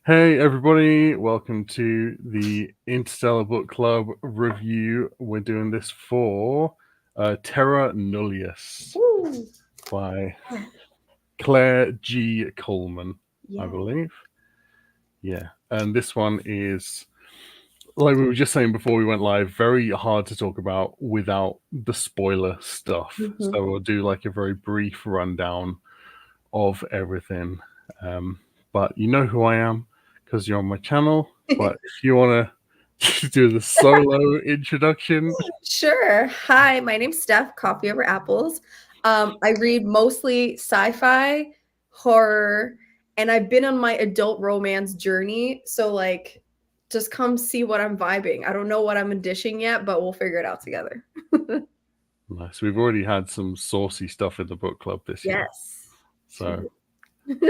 Hey everybody, welcome to the Interstellar Book Club review. We're doing this for Terra Nullius Woo. by Claire G. Coleman, I Yeah. believe. Yeah, and this one is, like we were just saying before we went live, very hard to talk about without the spoiler stuff. So we'll do like a very brief rundown of everything. But you know who I am because you're on my channel. But if you want to do the solo introduction. Sure. Hi, my name's Steph, Coffee Over Apples. I read mostly sci-fi, horror, and I've been on my adult romance journey. So like, just come see what I'm vibing. I don't know what I'm dishing yet, but we'll figure it out together. Nice. We've already had some saucy stuff in the book club this year. Yes. So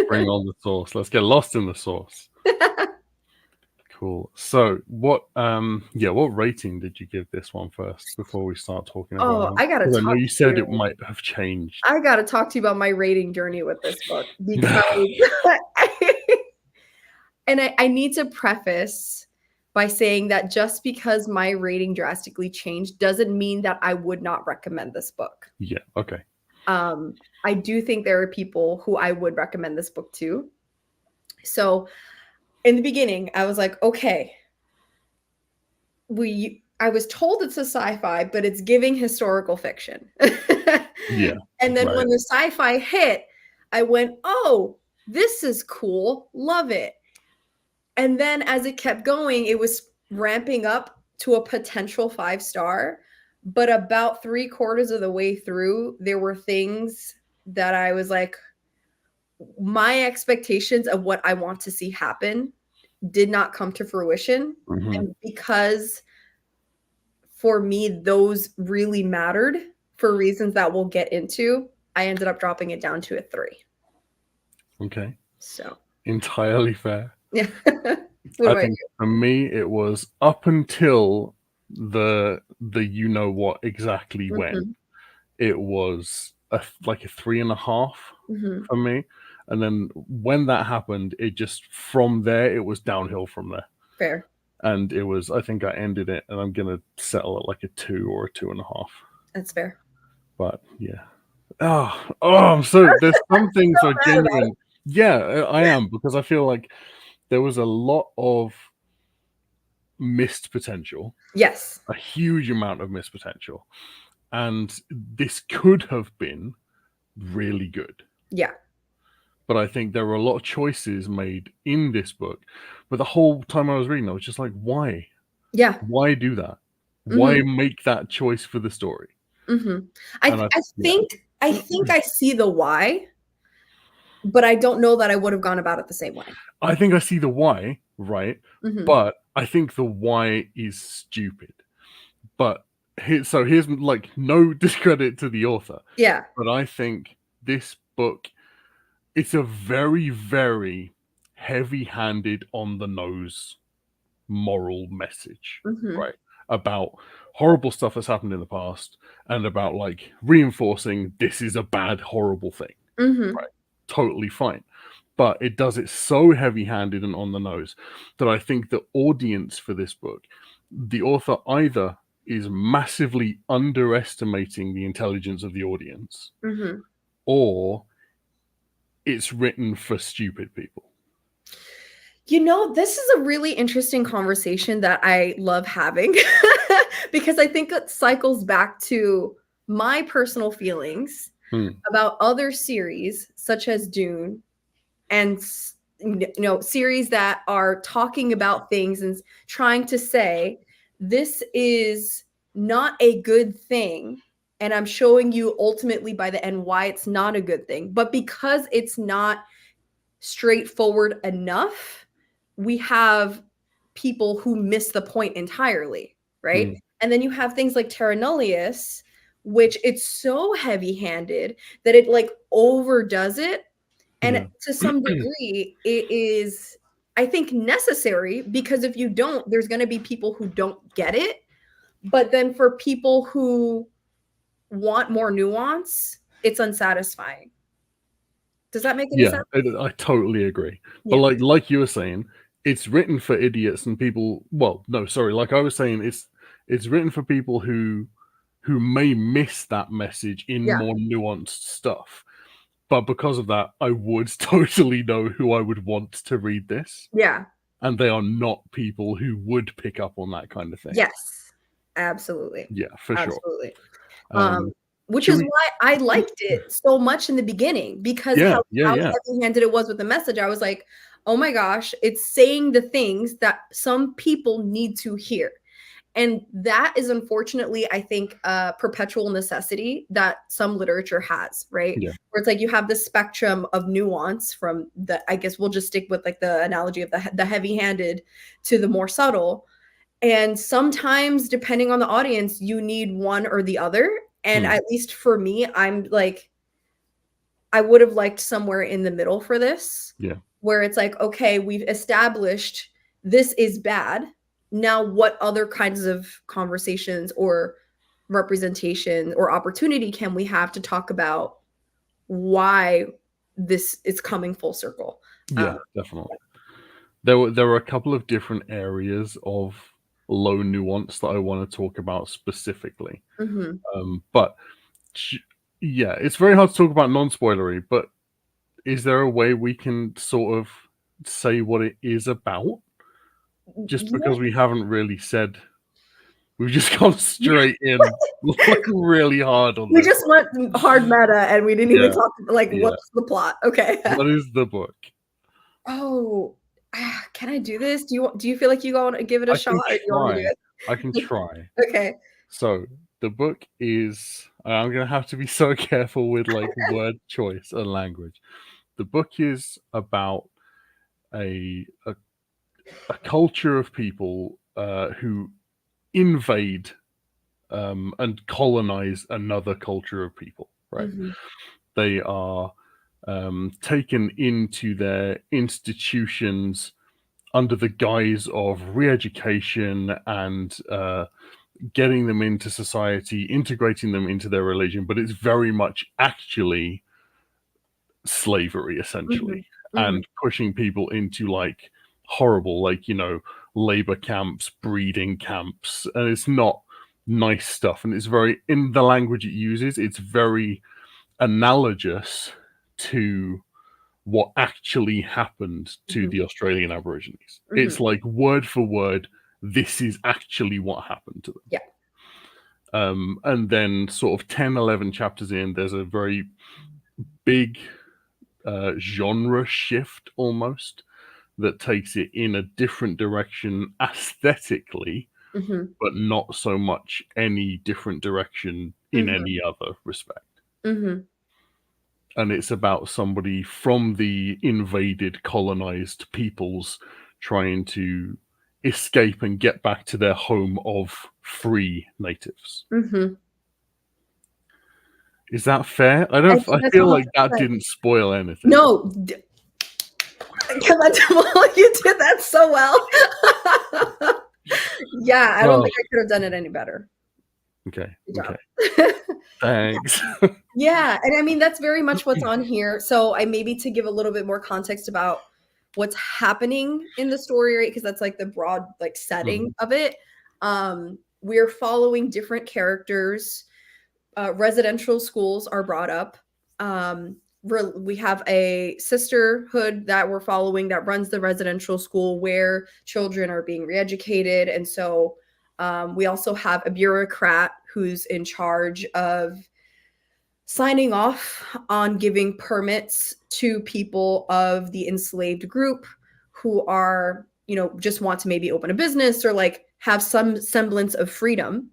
bring on the sauce. Let's get lost in the sauce. Cool. So what rating did you give this one first before we start talking about it? I gotta I know talk you to said you. it might have changed. I gotta talk to you about my rating journey with this book because and I need to preface by saying that just because my rating drastically changed doesn't mean that I would not recommend this book. Yeah, okay. I do think there are people who I would recommend this book to. So in the beginning, I was like, okay, I was told it's a sci-fi, but it's giving historical fiction. Yeah. And then when the sci-fi hit, I went, oh, this is cool. Love it. And then as it kept going, it was ramping up to a potential 5-star. But about 3/4 of the way through, there were things that I was like, my expectations of what I want to see happen did not come to fruition. And because for me, those really mattered for reasons that we'll get into, I ended up dropping it down to a 3. Okay. So entirely fair. Yeah. I think for me it was up until the you know what exactly when it was like a 3.5 for me, and then when that happened, it just from there it was downhill from there. Fair. And it was, I think I ended it, and I'm gonna settle at like a 2 or a 2.5. That's fair. But yeah. I'm so there's some things are genuine. Yeah, I am, because I feel like there was a lot of missed potential. Yes. A huge amount of missed potential. And this could have been really good. Yeah. But I think there were a lot of choices made in this book. But the whole time I was reading, I was just like, why? Yeah. Why do that? Why make that choice for the story? I think I see the why, but I don't know that I would have gone about it the same way. I think I see the why, right? But I think the why is stupid. But here's like no discredit to the author. Yeah. But I think this book, it's a very, very heavy-handed, on the nose moral message, right? About horrible stuff that's happened in the past, and about like reinforcing this is a bad, horrible thing. Right? Totally fine. But it does it so heavy-handed and on the nose that I think the audience for this book, the author either is massively underestimating the intelligence of the audience, or it's written for stupid people. You know, this is a really interesting conversation that I love having because I think it cycles back to my personal feelings about other series such as Dune and series that are talking about things and trying to say this is not a good thing, and I'm showing you ultimately by the end why it's not a good thing. But because it's not straightforward enough, we have people who miss the point entirely, right? And then you have things like Terra Nullius, which it's so heavy-handed that it like overdoes it. And to some degree, it is, I think, necessary, because if you don't, there's going to be people who don't get it. But then for people who want more nuance, it's unsatisfying. Does that make any sense? I totally agree. But like you were saying, it's written for idiots and people. Well, no, sorry. Like I was saying, it's written for people who may miss that message in more nuanced stuff. But because of that, I would totally know who I would want to read this. Yeah. And they are not people who would pick up on that kind of thing. Yes, absolutely. Yeah, for sure. Which is why I liked it so much in the beginning, because how heavy-handed it was with the message. I was like, oh my gosh, it's saying the things that some people need to hear. And that is unfortunately, I think, a perpetual necessity that some literature has, right? Yeah. Where it's like you have this spectrum of nuance from the, I guess we'll just stick with like the analogy of the heavy-handed to the more subtle. And sometimes, depending on the audience, you need one or the other. And at least for me, I'm like, I would have liked somewhere in the middle for this. Yeah. Where it's like, okay, we've established this is bad. Now, what other kinds of conversations or representation or opportunity can we have to talk about why this is coming full circle? Yeah, definitely. There were a couple of different areas of low nuance that I want to talk about specifically. But yeah, it's very hard to talk about non-spoilery, but is there a way we can sort of say what it is about? Just because we haven't really said, we've just gone straight in like really hard on we this. We just went hard meta and we didn't even talk like what's the plot. Okay. What is the book? Oh, can I do this? Do you feel like you want to give it a shot? Or do you want me to do it? I can try. Okay. So the book is, I'm gonna have to be so careful with like word choice and language. The book is about a culture of people who invade and colonize another culture of people, right? They are taken into their institutions under the guise of re-education and getting them into society, integrating them into their religion, but it's very much actually slavery, essentially, and pushing people into like horrible, like, you know, labor camps, breeding camps, and it's not nice stuff. And it's very, in the language it uses, it's very analogous to what actually happened to the Australian Aborigines. It's like word for word, this is actually what happened to them. Yeah. And then sort of 10, 11 chapters in, there's a very big genre shift almost that takes it in a different direction aesthetically, but not so much any different direction in any other respect. And it's about somebody from the invaded, colonized peoples trying to escape and get back to their home of free natives. Is that fair? I feel like that didn't spoil anything. No. You did that so well. Yeah, I don't think I could have done it any better. Okay. Thanks. Yeah, and I mean, that's very much what's on here. So I maybe to give a little bit more context about what's happening in the story, right? Because that's like the broad like setting of it. We're following different characters. Residential schools are brought up. We have a sisterhood that we're following that runs the residential school where children are being re-educated. And so we also have a bureaucrat who's in charge of signing off on giving permits to people of the enslaved group who are, you know, just want to maybe open a business or like have some semblance of freedom.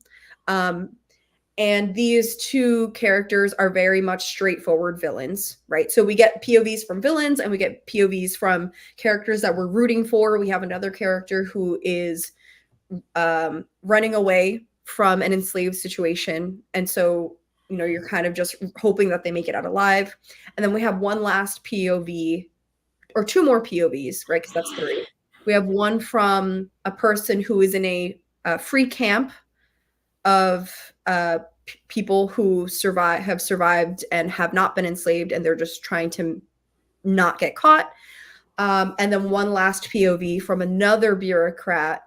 And these two characters are very much straightforward villains, right? So we get POVs from villains and we get POVs from characters that we're rooting for. We have another character who is running away from an enslaved situation. And so, you know, you're kind of just hoping that they make it out alive. And then we have one last POV or two more POVs, right? Because that's three. We have one from a person who is in a free camp of people who have survived and have not been enslaved, and they're just trying to not get caught. And then one last POV from another bureaucrat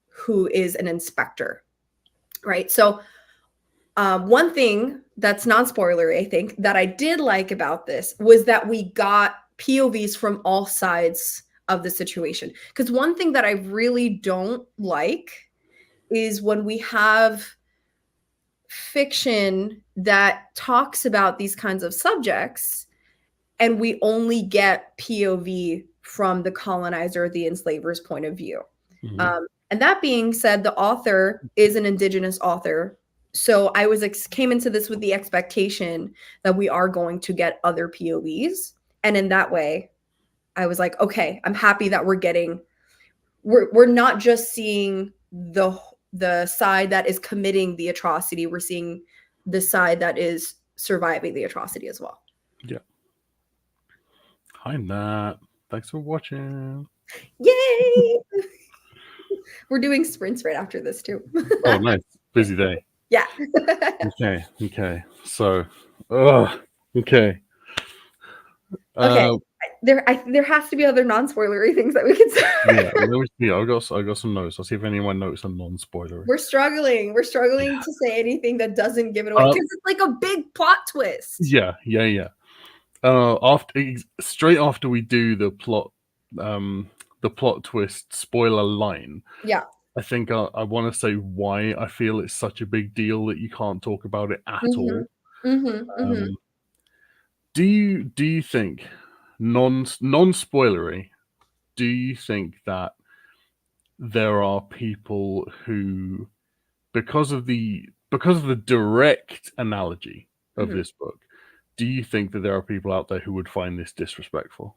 who is an inspector, right? So one thing that's non-spoilery, I think, that I did like about this was that we got POVs from all sides of the situation. Because one thing that I really don't like is when we have fiction that talks about these kinds of subjects and we only get POV from the colonizer, the enslaver's point of view. Mm-hmm. And that being said, the author is an Indigenous author. So I came into this with the expectation that we are going to get other POVs. And in that way, I was like, okay, I'm happy that we're not just seeing the side that is committing the atrocity. We're seeing the side that is surviving the atrocity as well. Yeah. Hi, Nat. Thanks for watching. Yay! We're doing sprints right after this too. Oh, nice. Busy day. Yeah. Okay. So, okay. Okay. There has to be other non-spoilery things that we can say. Yeah, I got some notes. I'll see if anyone notes a non-spoilery. We're struggling to say anything that doesn't give it away because it's like a big plot twist. Yeah. Straight after we do the plot twist spoiler line. Yeah. I think I want to say why I feel it's such a big deal that you can't talk about it at all. Do you think non-spoilery? Do you think that there are people who, because of the direct analogy of this book, do you think that there are people out there who would find this disrespectful?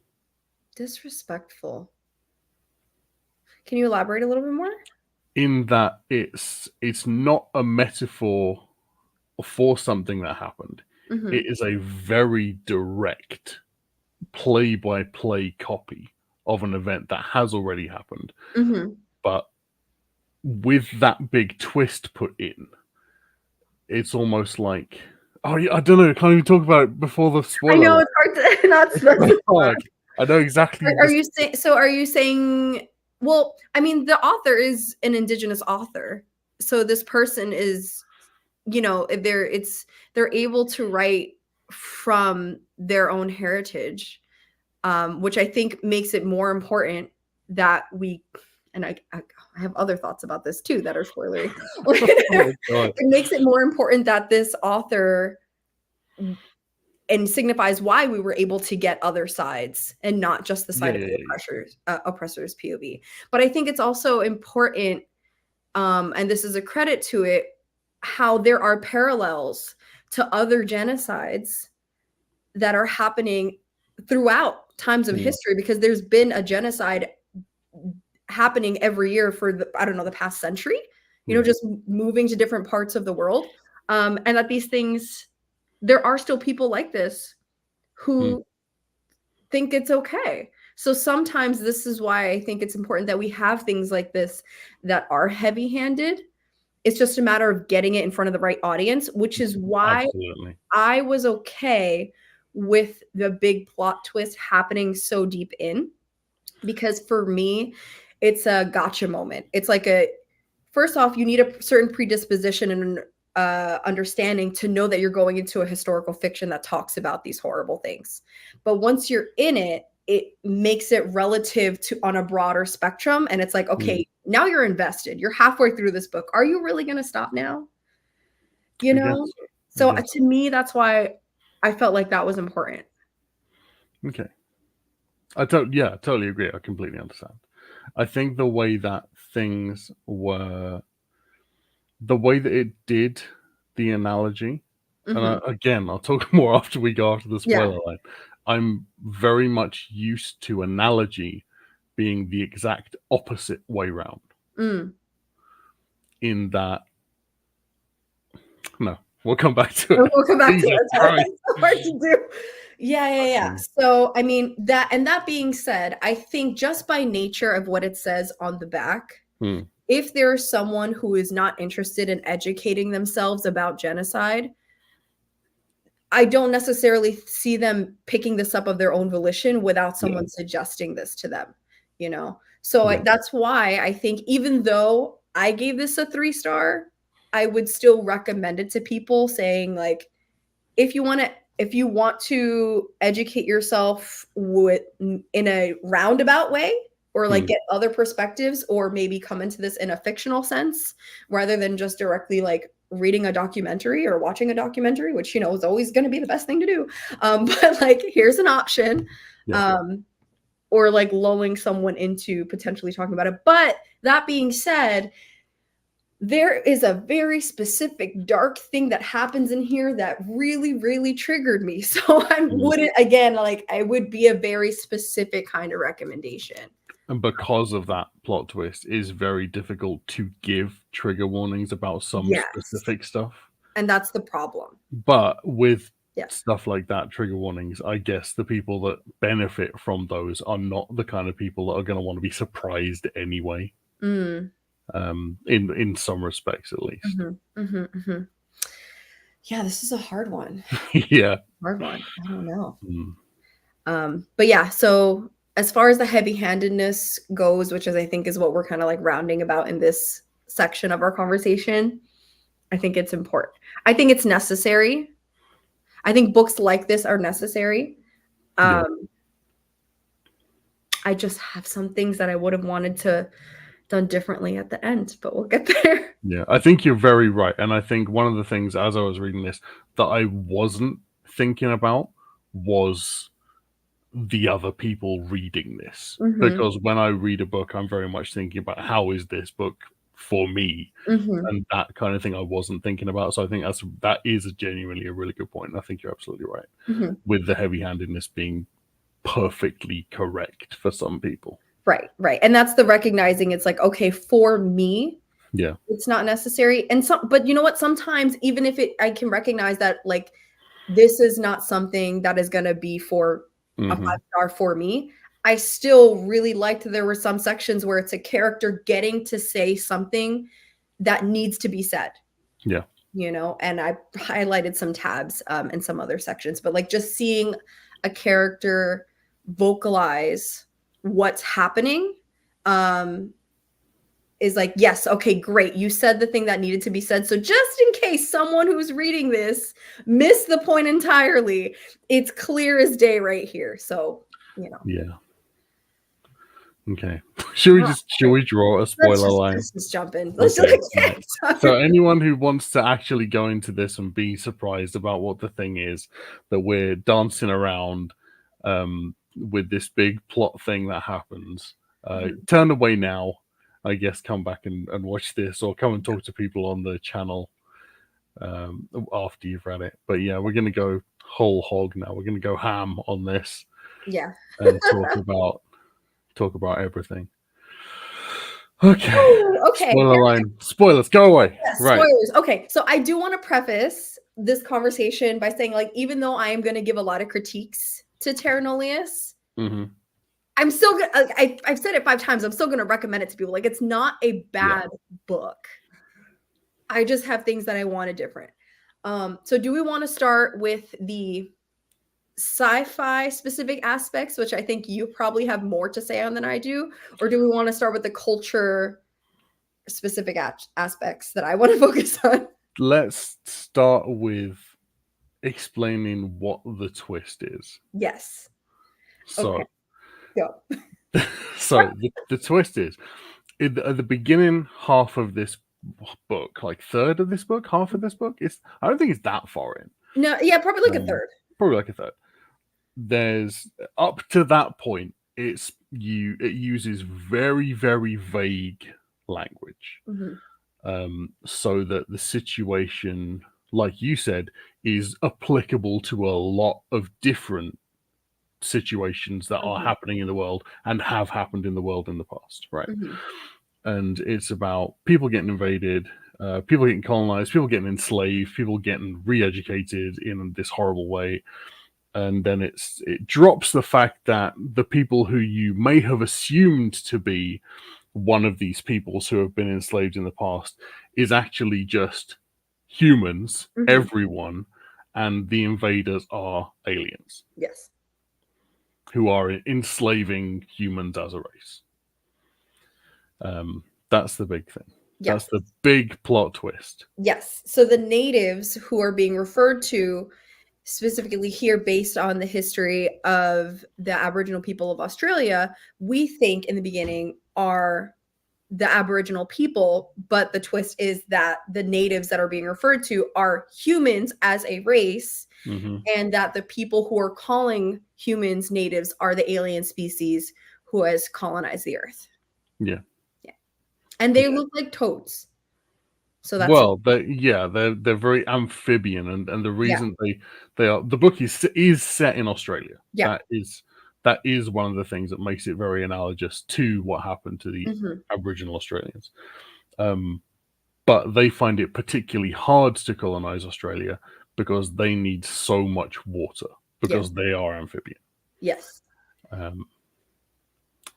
Disrespectful. Can you elaborate a little bit more? In that it's not a metaphor for something that happened. It is a very direct play-by-play copy of an event that has already happened. But with that big twist put in, it's almost like, I don't know, can't even talk about it before the spoiler. I know, it's hard to not specify. I know exactly. Are you saying, well, I mean, the author is an Indigenous author. So this person is, they're able to write from their own heritage, which I think makes it more important that I have other thoughts about this too that are spoilery. It makes it more important that this author and signifies why we were able to get other sides and not just the side of the oppressor's POV. But I think it's also important, and this is a credit to it, how there are parallels to other genocides that are happening throughout times of history, because there's been a genocide happening every year for the past century, just moving to different parts of the world. And that these things, there are still people like this who think it's okay. So sometimes this is why I think it's important that we have things like this that are heavy-handed. It's just a matter of getting it in front of the right audience, which is why I was okay with the big plot twist happening so deep in, because for me, it's a gotcha moment. It's like first off, you need a certain predisposition and understanding to know that you're going into a historical fiction that talks about these horrible things. But once you're in it, it makes it relative to on a broader spectrum. And it's like, okay, now you're invested. You're halfway through this book. Are you really going to stop now? So to me, that's why I felt like that was important. Okay. I totally agree. I completely understand. I think the way that it did the analogy, and again, I'll talk more after we go after the spoiler line. I'm very much used to analogy being the exact opposite way round. In that, no, we'll come back to it. We'll come back to it. It's hard to do. Yeah. So, I mean, that being said, I think just by nature of what it says on the back, if there's someone who is not interested in educating themselves about genocide, I don't necessarily see them picking this up of their own volition without Yeah. someone suggesting this to them, you know? So Yeah. that's why I think even though I gave this a 3-star, I would still recommend it to people saying like, if you want to educate yourself in a roundabout way or like get other perspectives or maybe come into this in a fictional sense rather than just directly like reading a documentary or watching a documentary, which is always going to be the best thing to do, but like here's an option. Yeah. Or like lulling someone into potentially talking about it. But that being said, there is a very specific dark thing that happens in here that really, really triggered me. So I wouldn't, again, like I would be a very specific kind of recommendation. And because of that plot twist, it's very difficult to give trigger warnings about some specific stuff. And that's the problem. But with stuff like that, trigger warnings, I guess the people that benefit from those are not the kind of people that are going to want to be surprised anyway. In some respects, at least. Yeah, this is a hard one. Yeah. Hard one. I don't know. But yeah, so as far as the heavy-handedness goes, which is I think is what we're kind of like rounding about in this section of our conversation, I think it's important. I think it's necessary. I think books like this are necessary. I just have some things that I would have wanted to done differently at the end, but we'll get there. Yeah, I think you're very right. And I think one of the things as I was reading this that I wasn't thinking about was the other people reading this. Because when I read a book, I'm very much thinking about how is this book for me? And that kind of thing I wasn't thinking about. So I think that is genuinely a really good point. And I think you're absolutely right. With the heavy-handedness being perfectly correct for some people. Right. And that's the recognizing it's like, okay, for me, it's not necessary. And but you know what? Sometimes even if I can recognize that like this is not something that is going to be for a 5-star for me, I still really liked there were some sections where it's a character getting to say something that needs to be said. Yeah. And I highlighted some tabs in some other sections, but like just seeing a character vocalize what's happening is like, yes, okay, great. You said the thing that needed to be said. So just in case someone who's reading this missed the point entirely, it's clear as day right here. So, Yeah. Okay. Should we draw a spoiler line? Let's just jump in. So anyone who wants to actually go into this and be surprised about what the thing is that we're dancing around with this big plot thing that happens, turn away now. I guess come back and watch this, or come and talk to people on the channel after you've read it. But yeah, we're gonna go whole hog now. We're gonna go ham on this. Yeah. And talk about everything. Okay. Ooh, okay. Spoiler line. Spoilers, go away. Yeah, spoilers. Right. Okay. So I do want to preface this conversation by saying, like, even though I am going to give a lot of critiques to Terra Nullius, I'm still gonna, I've said it 5 times. I'm still going to recommend it to people. Like, it's not a bad book. I just have things that I wanted different. So do we want to start with the sci-fi specific aspects, which I think you probably have more to say on than I do, or do we want to start with the culture specific aspects that I want to focus on? Let's start with explaining what the twist is. Yes. So, okay. Yeah. So the twist is at the beginning half of this book, like third of this book, half of this book, I don't think it's that far in. No, yeah, probably like a third. Probably like a third. There's up to that point, it uses very, very vague language. So that the situation, like you said, is applicable to a lot of different situations that are happening in the world and have happened in the world in the past, right? And it's about people getting invaded, people getting colonized, people getting enslaved, people getting re-educated in this horrible way. And then it drops the fact that the people who you may have assumed to be one of these peoples who have been enslaved in the past is actually just humans, everyone, and the invaders are aliens. Yes. Who are enslaving humans as a race. That's the big thing. Yes. That's the big plot twist. Yes. So the natives who are being referred to specifically here based on the history of the Aboriginal people of Australia, we think in the beginning are the Aboriginal people, but the twist is that the natives that are being referred to are humans as a race, and that the people who are calling humans natives are the alien species who has colonized the earth. Yeah. And they look like toads. So that's they're very amphibian, and the reason they are, the book is set in Australia. Yeah. That is one of the things that makes it very analogous to what happened to the Aboriginal Australians. But they find it particularly hard to colonize Australia because they need so much water because they are amphibian. Yes.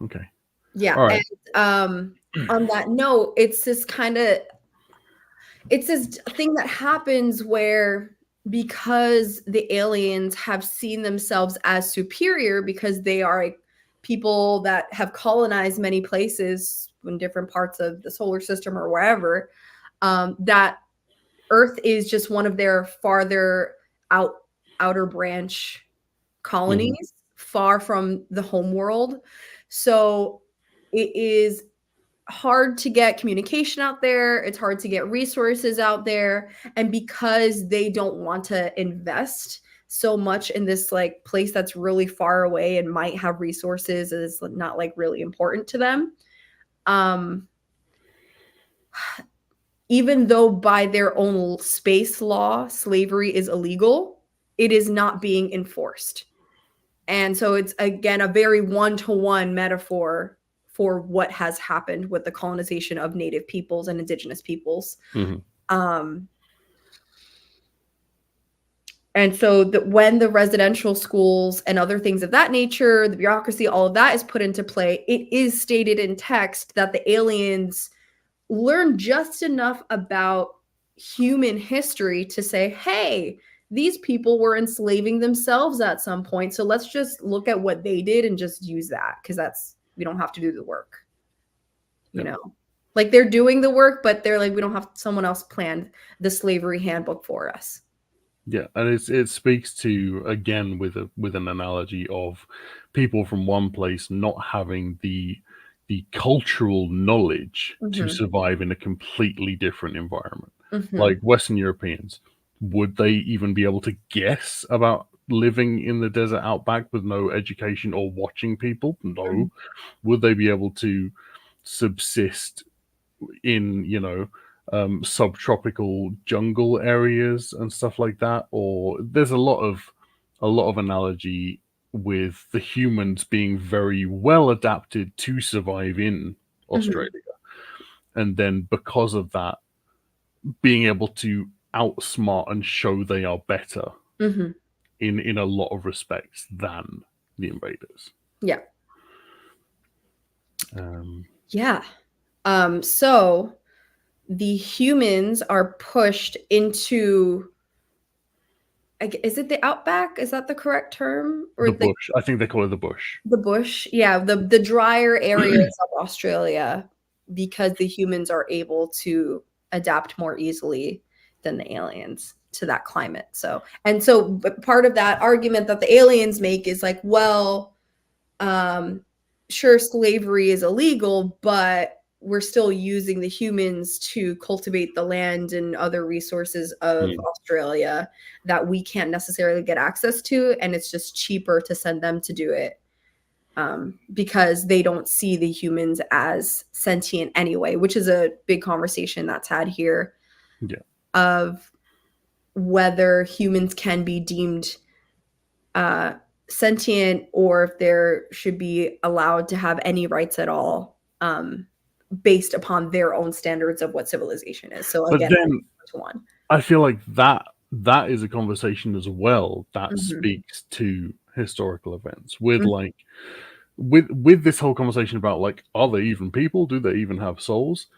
Okay. Yeah. All right. And on that note, it's this thing that happens where, because the aliens have seen themselves as superior because they are people that have colonized many places in different parts of the solar system or wherever, that Earth is just one of their farther outer branch colonies, far from the home world. So it is hard to get communication out there. It's hard to get resources out there. And because they don't want to invest so much in this like place that's really far away and might have resources, is not like really important to them. Even though by their own space law, slavery is illegal, it is not being enforced. And so it's, again, a very one-to-one metaphor for what has happened with the colonization of native peoples and indigenous peoples. And so when the residential schools and other things of that nature, the bureaucracy, all of that is put into play, it is stated in text that the aliens learn just enough about human history to say, hey, these people were enslaving themselves at some point. So let's just look at what they did and just use that, because we don't have to do the work. You know, like they're doing the work, but they're like, we don't have someone else planned the slavery handbook for us. Yeah, and it speaks to, again, with an analogy of people from one place not having the cultural knowledge to survive in a completely different environment. Like Western Europeans, would they even be able to guess about living in the desert outback with no education or watching people? No. Would they be able to subsist in, subtropical jungle areas and stuff like that? Or there's a lot of analogy with the humans being very well adapted to survive in Australia, and then because of that, being able to outsmart and show they are better in a lot of respects than the invaders. So the humans are pushed into, is it the outback? Is that the correct term? Or the bush. I think they call it the bush. The bush. Yeah. The drier areas of Australia, because the humans are able to adapt more easily than the aliens to that climate. So part of that argument that the aliens make is like, well, sure, slavery is illegal, but we're still using the humans to cultivate the land and other resources of Australia that we can't necessarily get access to. And it's just cheaper to send them to do it, because they don't see the humans as sentient anyway, which is a big conversation that's had here of whether humans can be deemed sentient, or if there should be allowed to have any rights at all, based upon their own standards of what civilization is. So again, I feel like that is a conversation as well that speaks to historical events with like with this whole conversation about like, are they even people? Do they even have souls?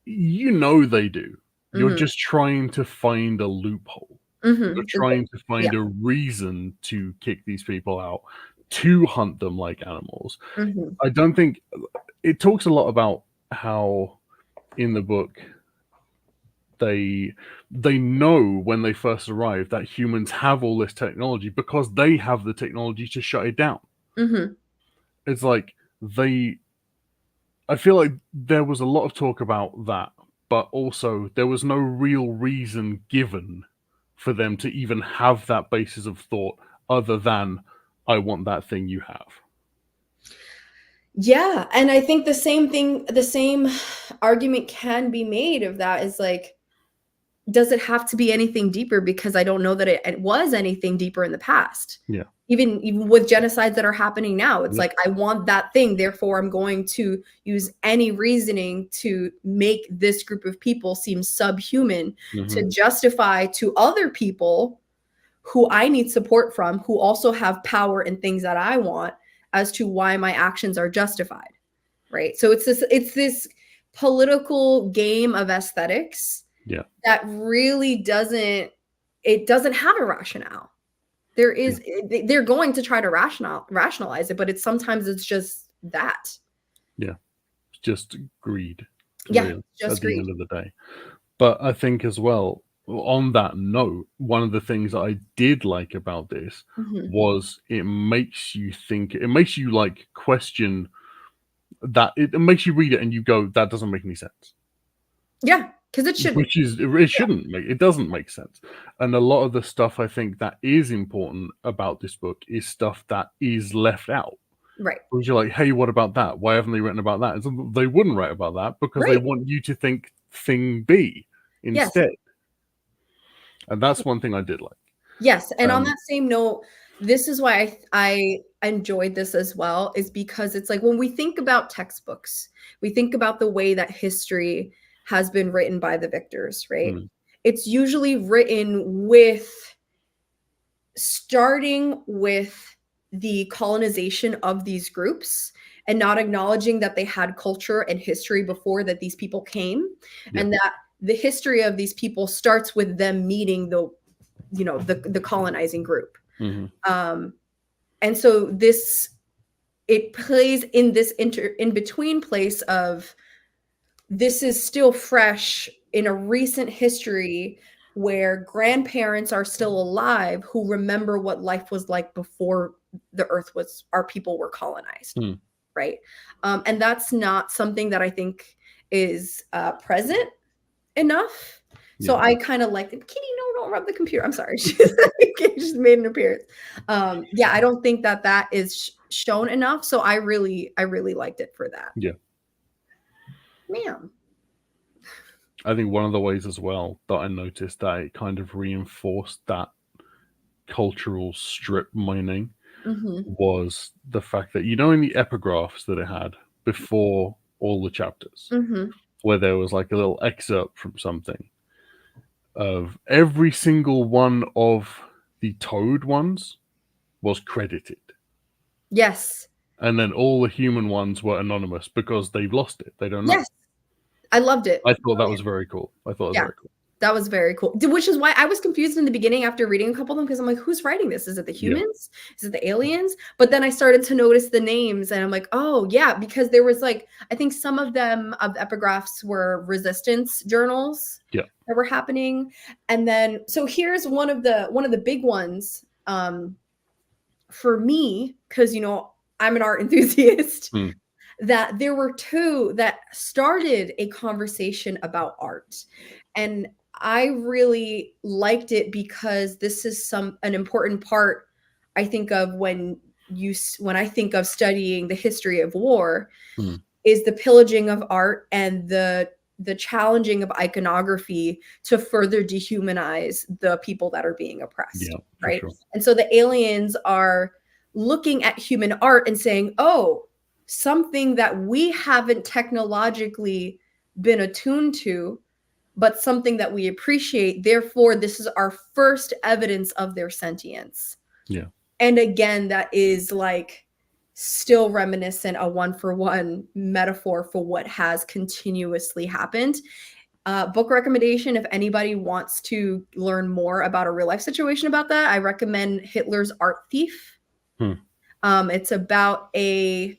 They do. You're just trying to find a loophole. You're trying to find a reason to kick these people out, to hunt them like animals. I don't think it talks a lot about how in the book they know when they first arrive that humans have all this technology because they have the technology to shut it down. It's like I feel like there was a lot of talk about that, but also there was no real reason given for them to even have that basis of thought other than, I want that thing you have. Yeah, and I think the same argument can be made of that is like, does it have to be anything deeper? Because I don't know that it was anything deeper in the past. Yeah. Even with genocides that are happening now, it's like, I want that thing, therefore I'm going to use any reasoning to make this group of people seem subhuman to justify to other people who I need support from, who also have power and things that I want, as to why my actions are justified, right? So it's this political game of aesthetics that really doesn't have a rationale. They're going to try to rationalize it, but sometimes it's just that. Yeah, it's just greed. Yeah, really, just at greed. the end of the day. But I think as well, on that note, one of the things I did like about this was it makes you think, it makes you like question that, it makes you read it and you go, that doesn't make any sense. Yeah, because it shouldn't. It doesn't make sense. And a lot of the stuff I think that is important about this book is stuff that is left out. Right. Because you're like, hey, what about that? Why haven't they written about that? And they wouldn't write about that because they want you to think thing B instead. And that's one thing I did like. Yes. And on that same note, this is why I enjoyed this as well, is because it's like when we think about textbooks, we think about the way that history has been written by the victors, right? It's usually written starting with the colonization of these groups and not acknowledging that they had culture and history before that these people came, and that the history of these people starts with them meeting the colonizing group. And so it plays in this in between place of, this is still fresh in a recent history where grandparents are still alive who remember what life was like before our people were colonized. Right. And that's not something that I think is present enough. So I kind of like, Kitty, no, don't rub the computer. I'm sorry. She just made an appearance. I don't think that is shown enough. So I really liked it for that. Yeah. Ma'am. I think one of the ways as well that I noticed that it kind of reinforced that cultural strip mining was the fact that, in the epigraphs that it had before all the chapters, where there was like a little excerpt from something, of every single one of the toad ones was credited. Yes. And then all the human ones were anonymous because they've lost it. They don't know. Yes. I loved it. I thought that was very cool. Very cool. That was very cool. Which is why I was confused in the beginning after reading a couple of them, because I'm like, who's writing this? Is it the humans? Is it the aliens? But then I started to notice the names and I'm like, oh yeah, because there was like, I think some of them of the epigraphs were resistance journals that were happening. And then, so here's one of the big ones for me, because, I'm an art enthusiast, that there were two that started a conversation about art. And I really liked it because this is an important part, I think, of when I think of studying the history of war, is the pillaging of art and the challenging of iconography to further dehumanize the people that are being oppressed. Right. Sure. And so the aliens are looking at human art and saying, oh, something that we haven't technologically been attuned to, but something that we appreciate. Therefore, this is our first evidence of their sentience. Yeah. And again, that is like still reminiscent, a one-for-one metaphor for what has continuously happened. Book recommendation, if anybody wants to learn more about a real life situation about that, I recommend Hitler's Art Thief. It's about I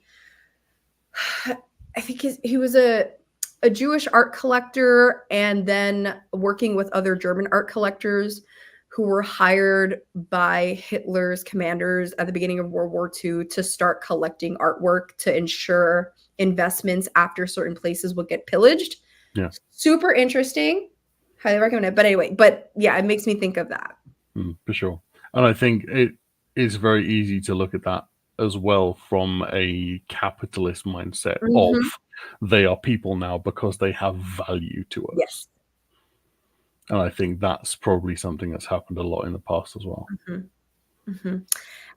think he was a Jewish art collector, and then working with other German art collectors who were hired by Hitler's commanders at the beginning of World War II to start collecting artwork to ensure investments after certain places would get pillaged. Yeah. Super interesting. Highly recommend it. But anyway, yeah, it makes me think of that. For sure. And I think it is very easy to look at that as well from a capitalist mindset of they are people now because they have value to us. Yes. And I think that's probably something that's happened a lot in the past as well.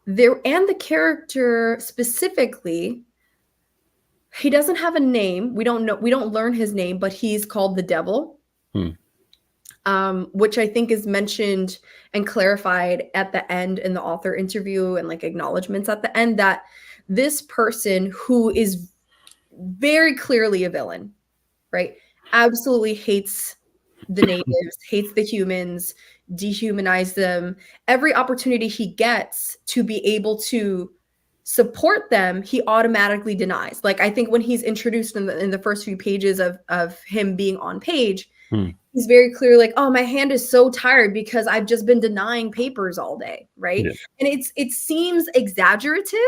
There, and the character specifically, he doesn't have a name. We don't learn his name, but he's called the Devil. Which I think is mentioned and clarified at the end in the author interview and like acknowledgments at the end, that this person, who is very clearly a villain, right, absolutely hates the natives, hates the humans, dehumanize them. Every opportunity he gets to be able to support them, he automatically denies. Like, I think when he's introduced in the first few pages of him being on page, he's very clear, like, oh, my hand is so tired because I've just been denying papers all day, right? And it seems exaggerative,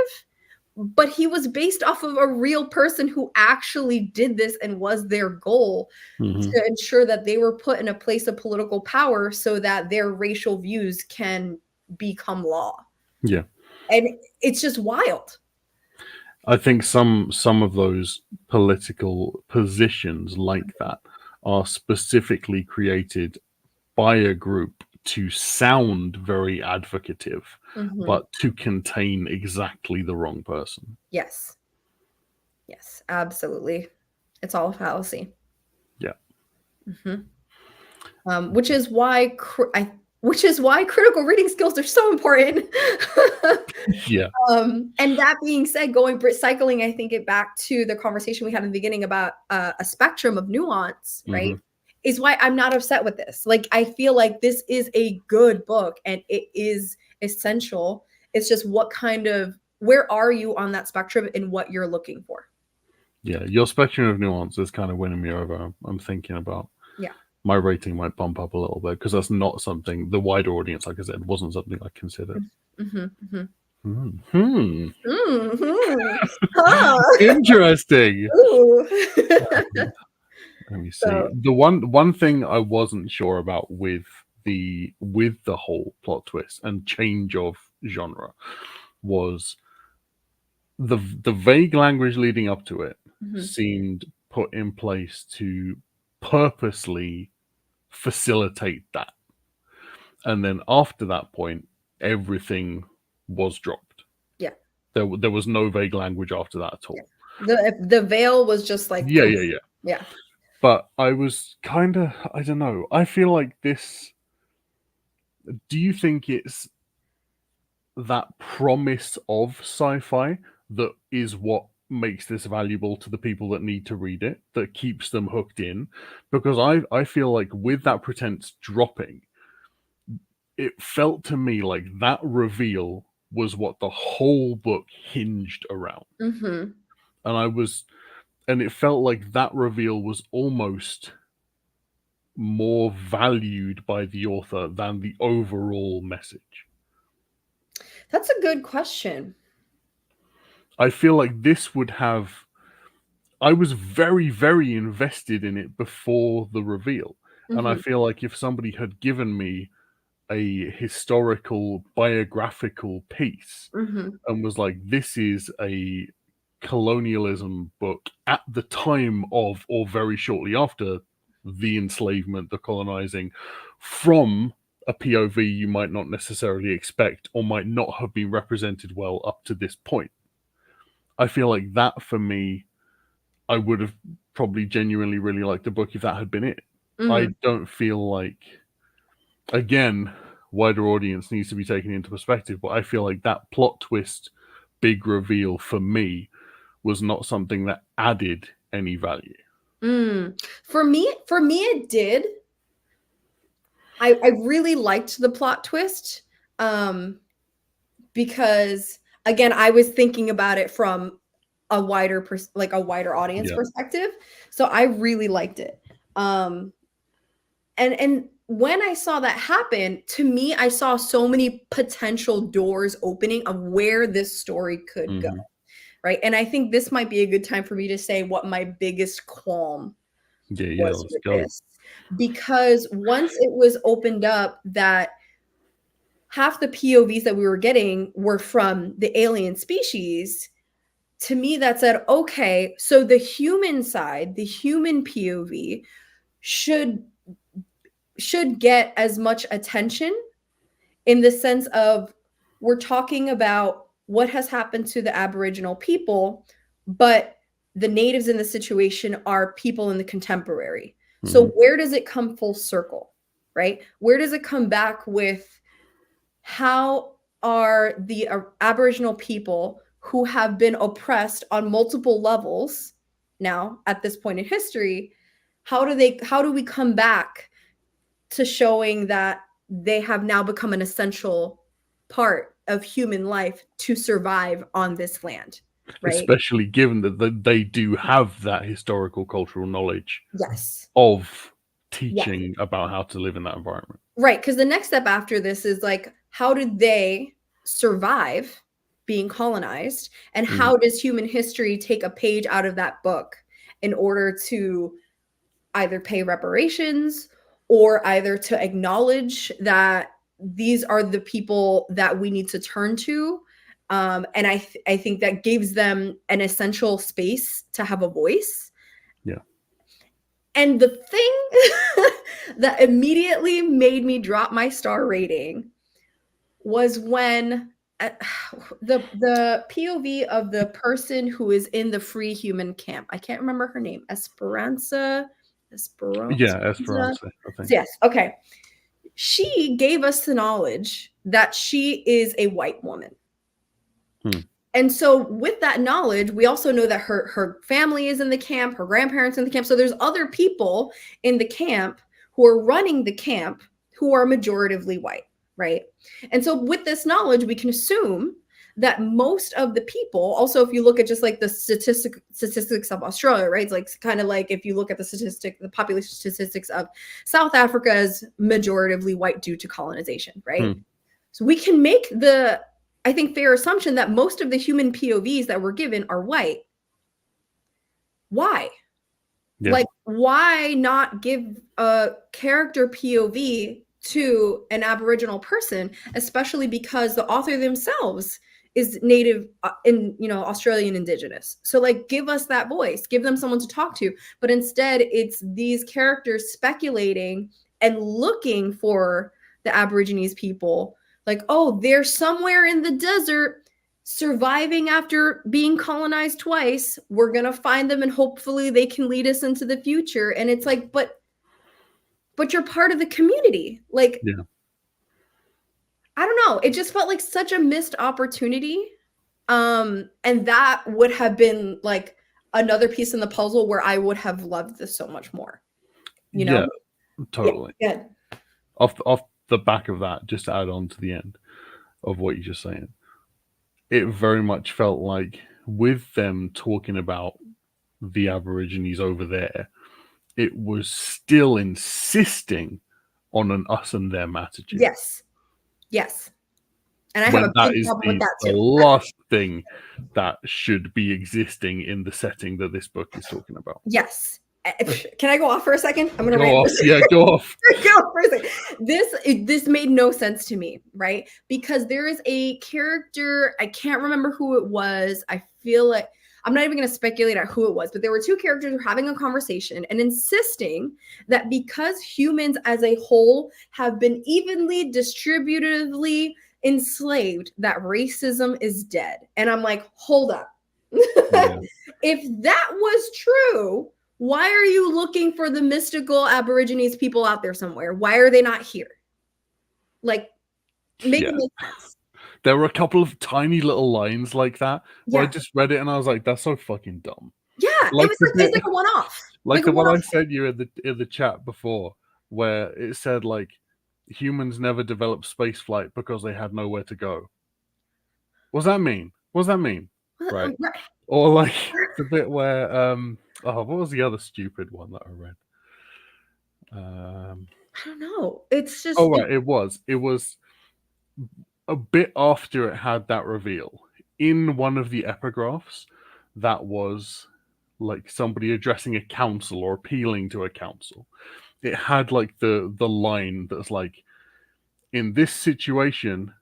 but he was based off of a real person who actually did this and was their goal to ensure that they were put in a place of political power so that their racial views can become law. Yeah. And it's just wild. I think some of those political positions like that are specifically created by a group to sound very advocative, but to contain exactly the wrong person. Yes, absolutely. It's all a fallacy. Yeah. Which is why critical reading skills are so important. Yeah. And that being said, cycling, I think it back to the conversation we had in the beginning about a spectrum of nuance, right? Is why I'm not upset with this. Like, I feel like this is a good book and it is essential. It's just where are you on that spectrum and what you're looking for? Yeah, your spectrum of nuance is kind of winning me over. I'm thinking about my rating might bump up a little bit because that's not something the wider audience, like I said, wasn't something I considered. Interesting. Let me see. The one thing I wasn't sure about with the whole plot twist and change of genre was the vague language leading up to it seemed put in place to purposely facilitate that. And then after that point, everything was dropped. Yeah. There was no vague language after that at all. Yeah. The veil was just like Yeah. But I was kind of, I don't know. I feel like this. Do you think it's that promise of sci-fi that is what makes this valuable to the people that need to read it, that keeps them hooked in? Because I feel like with that pretense dropping, it felt to me like that reveal was what the whole book hinged around. And it felt like that reveal was almost more valued by the author than the overall message. That's a good question. I feel like this would have... I was very, very invested in it before the reveal. And I feel like if somebody had given me a historical, biographical piece and was like, this is a colonialism book at the time of, or very shortly after, the enslavement, the colonizing, from a POV you might not necessarily expect or might not have been represented well up to this point. I feel like that, for me, I would have probably genuinely really liked the book if that had been it. I don't feel like, again, wider audience needs to be taken into perspective, but I feel like that plot twist, big reveal for me, was not something that added any value. For me, it did. I really liked the plot twist, because again, I was thinking about it from a wider like a wider audience perspective. So I really liked it. And when I saw that happen, to me, I saw so many potential doors opening of where this story could go. Right. And I think this might be a good time for me to say what my biggest qualm was with this. Because once it was opened up that half the POVs that we were getting were from the alien species, to me that said, okay, so the human side, the human POV should get as much attention, in the sense of, we're talking about what has happened to the Aboriginal people, but the natives in the situation are people in the contemporary. So where does it come full circle, right? Where does it come back with how are the Aboriginal people who have been oppressed on multiple levels now at this point in history, how do we come back to showing that they have now become an essential part of human life to survive on this land, right? Especially given that they do have that historical cultural knowledge of teaching about how to live in that environment. Right, because the next step after this is like, how did they survive being colonized, and how does human history take a page out of that book in order to either pay reparations or either to acknowledge that these are the people that we need to turn to. And I think that gives them an essential space to have a voice. Yeah. And the thing that immediately made me drop my star rating was when the POV of the person who is in the free human camp. I can't remember her name. Esperanza. Yeah, Esperanza, I think. Yes. Okay. She gave us the knowledge that she is a white woman. And so with that knowledge, we also know that her family is in the camp, her grandparents in the camp. So there's other people in the camp who are running the camp who are majoritively white, right? And so with this knowledge, we can assume that most of the people, also if you look at just like the statistics of Australia, right? It's like kind of like if you look at the population statistics of South Africa is majoritively white due to colonization, right? So we can make the, I think, fair assumption that most of the human POVs that we're given are white. Why? Yeah. Like, why not give a character POV to an Aboriginal person, especially because the author themselves is native Australian Indigenous. So like, give us that voice, give them someone to talk to. But instead it's these characters speculating and looking for the Aborigines people. Like, oh, they're somewhere in the desert surviving after being colonized twice. We're going to find them and hopefully they can lead us into the future. And it's like, but you're part of the community. Like, yeah. I don't know. It just felt like such a missed opportunity. And that would have been like another piece in the puzzle where I would have loved this so much more. You know? Yeah, totally. Yeah. Off the back of that, just to add on to the end of what you're just saying, it very much felt like with them talking about the Aborigines over there, it was still insisting on an us and them attitude. Yes. Yes. And I have a big problem with that too. The last thing that should be existing in the setting that this book is talking about. Yes. Can I go off for a second? I'm gonna go off. Yeah, go off. Go off for a second. This made no sense to me, right? Because there is a character, I can't remember who it was. I feel like I'm not even going to speculate at who it was, but there were two characters who were having a conversation and insisting that because humans as a whole have been evenly distributively enslaved, that racism is dead. And I'm like, hold up. Yeah. If that was true, why are you looking for the mystical Aborigines people out there somewhere? Why are they not here? Like, make it make sense. There were a couple of tiny little lines like that where I just read it and I was like, that's so fucking dumb. Yeah, Like it's like a one-off. Like the one I sent you in the chat before, where it said like humans never developed space flight because they had nowhere to go. What does that mean? What does that mean? Right. Or like the bit where what was the other stupid one that I read? I don't know. It's just right, it was a bit after it had that reveal. In one of the epigraphs, that was like somebody addressing a council or appealing to a council. It had like the line that's like, in this situation,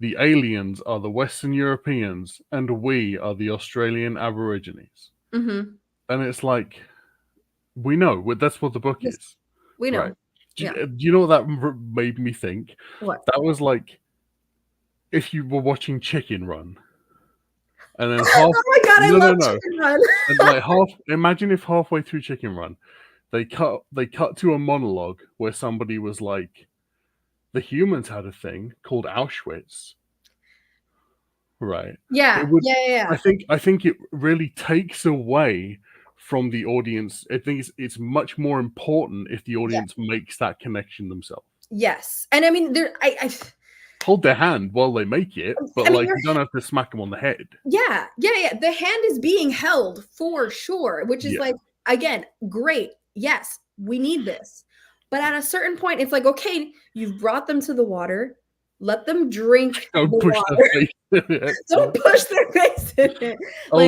the aliens are the Western Europeans and we are the Australian Aborigines. Mm-hmm. And it's like, we know that's what the book is. We know. Right? Do you know what that made me think? What? That was like if you were watching Chicken Run, and then half. Oh my god, I love Chicken Run. And like imagine if halfway through Chicken Run, they cut to a monologue where somebody was like, the humans had a thing called Auschwitz. Right. Yeah. I think it really takes away from the audience. I think it's much more important if the audience makes that connection themselves. Yes. And I mean, I hold their hand while they make it, but you don't have to smack them on the head. Yeah. The hand is being held for sure, which is like, again, great. Yes, we need this. But at a certain point, it's like, okay, you've brought them to the water. Let them drink the water. Don't push their face in it.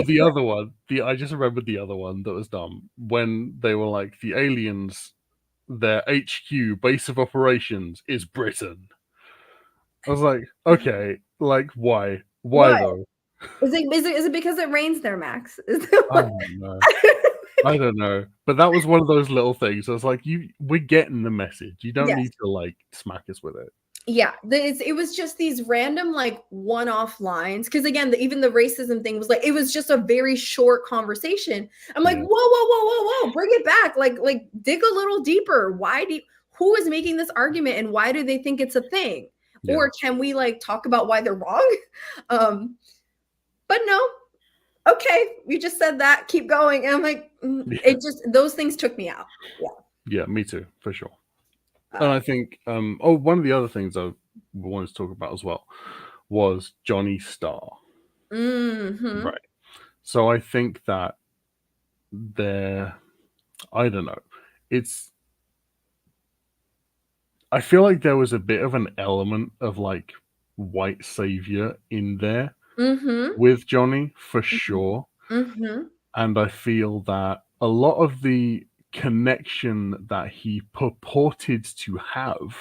The other one. I just remembered the other one that was dumb. When they were like, the aliens, their HQ, base of operations, is Britain. I was like, okay, like why? Why though? Is it because it rains there, Max? I don't know. I don't know. But that was one of those little things. I was like, we're getting the message. You don't need to like smack us with it. Yeah, it was just these random like one-off lines. Because again, even the racism thing was like, it was just a very short conversation. I'm like, whoa, bring it back. Like dig a little deeper. Who is making this argument and why do they think it's a thing? Yeah. Or can we like talk about why they're wrong? But no. Okay, you just said that. Keep going. And I'm like, it just, those things took me out. Yeah, me too, for sure. And I think, one of the other things I wanted to talk about as well was Johnny Starr. Mm-hmm. Right. So I think that I don't know. I feel like there was a bit of an element of like white savior in there with Johnny, for sure. And I feel that a lot of the connection that he purported to have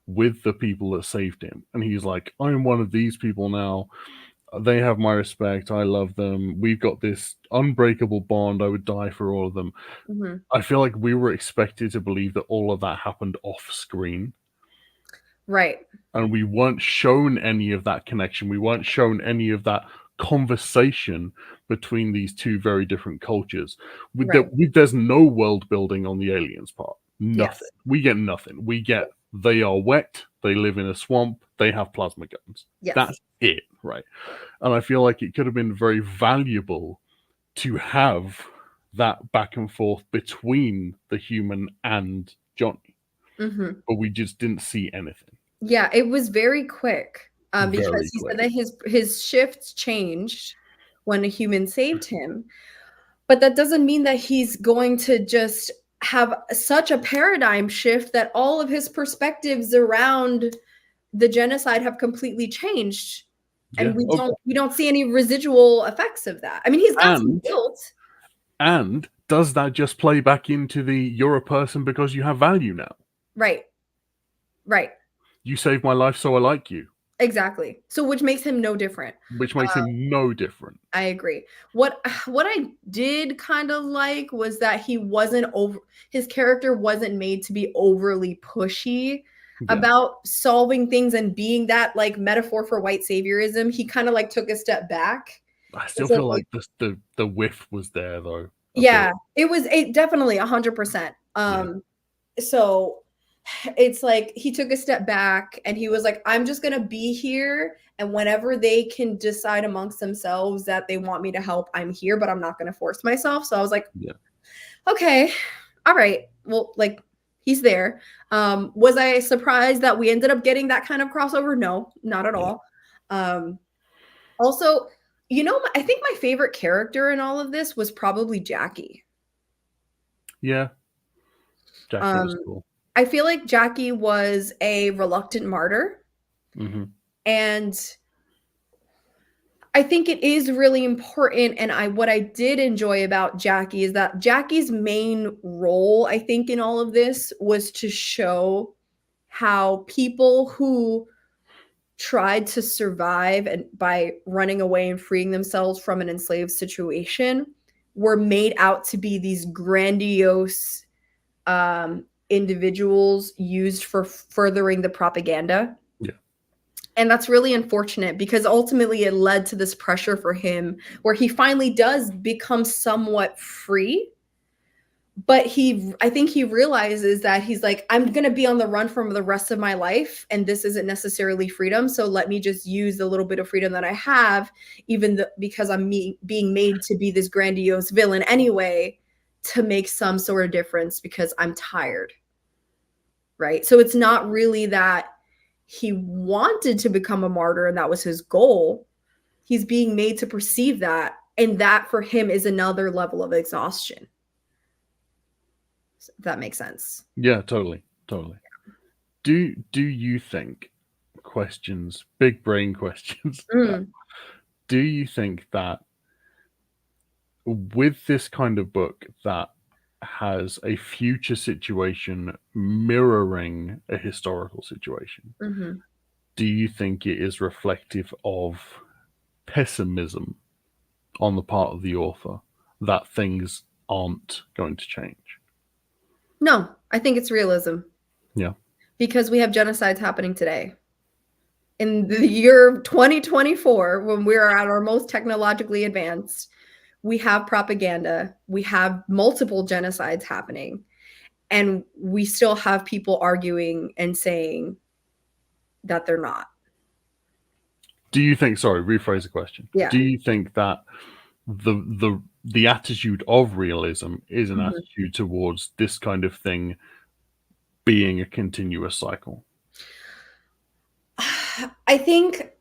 with the people that saved him, and he's like, I'm one of these people now, they have my respect, I love them, we've got this unbreakable bond, I would die for all of them. I feel like we were expected to believe that all of that happened off screen, right? And we weren't shown any of that connection, we weren't shown any of that conversation between these two very different cultures. There's no world building on the aliens part. Nothing. We get nothing. We get, they are wet, they live in a swamp, they have plasma guns. That's it, right? And I feel like it could have been very valuable to have that back and forth between the human and Johnny. But we just didn't see anything. Yeah, it was very quick. Because he said that his shifts changed when a human saved him. But that doesn't mean that he's going to just have such a paradigm shift that all of his perspectives around the genocide have completely changed. And we don't see any residual effects of that. I mean, he's got some guilt. And does that just play back into the you're a person because you have value now? Right. You saved my life, so I like you. Exactly. So which makes him no different. I agree. What I did kind of like was that his character wasn't made to be overly pushy about solving things and being that like metaphor for white saviorism. He kind of like took a step back. I still feel like the whiff was there though. It was definitely 100%. So it's like he took a step back and he was like, I'm just going to be here. And whenever they can decide amongst themselves that they want me to help, I'm here, but I'm not going to force myself. So I was like, Yeah. Okay. All right. Well, like he's there. Was I surprised that we ended up getting that kind of crossover? No, not at all. Also, I think my favorite character in all of this was probably Jackie. Yeah. Jackie was cool. I feel like Jackie was a reluctant martyr. Mm-hmm. And I think it is really important. And what I did enjoy about Jackie is that Jackie's main role, I think, in all of this was to show how people who tried to survive and by running away and freeing themselves from an enslaved situation were made out to be these grandiose individuals used for furthering the propaganda. Yeah. And that's really unfortunate because ultimately it led to this pressure for him where he finally does become somewhat free. But I think he realizes that he's like, I'm going to be on the run for the rest of my life. And this isn't necessarily freedom. So let me just use the little bit of freedom that I have, because I'm being made to be this grandiose villain anyway, to make some sort of difference because I'm tired. Right. So it's not really that he wanted to become a martyr and that was his goal. He's being made to perceive that. And that for him is another level of exhaustion. If that makes sense. Yeah, totally. Do you think, big brain questions, do you think that with this kind of book that has a future situation mirroring a historical situation, do you think it is reflective of pessimism on the part of the author that things aren't going to change? No, I think it's realism. Yeah. Because we have genocides happening today. In the year 2024, when we are at our most technologically advanced, we have propaganda, we have multiple genocides happening, and we still have people arguing and saying that they're not. Do you think, sorry, rephrase the question. Yeah. Do you think that the attitude of realism is an attitude towards this kind of thing being a continuous cycle? I think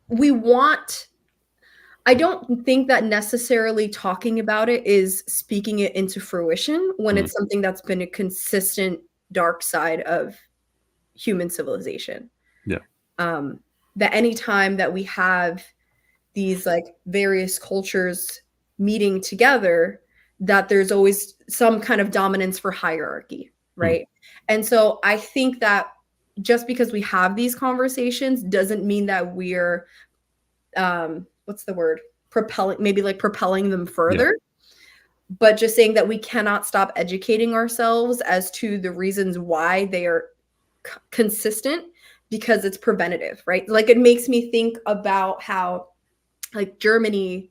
I don't think that necessarily talking about it is speaking it into fruition when it's something that's been a consistent dark side of human civilization. Yeah. That any time that we have these like various cultures meeting together, that there's always some kind of dominance for hierarchy, right? And so I think that just because we have these conversations doesn't mean that we're what's the word? Propelling them further. Yeah. But just saying that we cannot stop educating ourselves as to the reasons why they are consistent, because it's preventative, right? Like it makes me think about how like Germany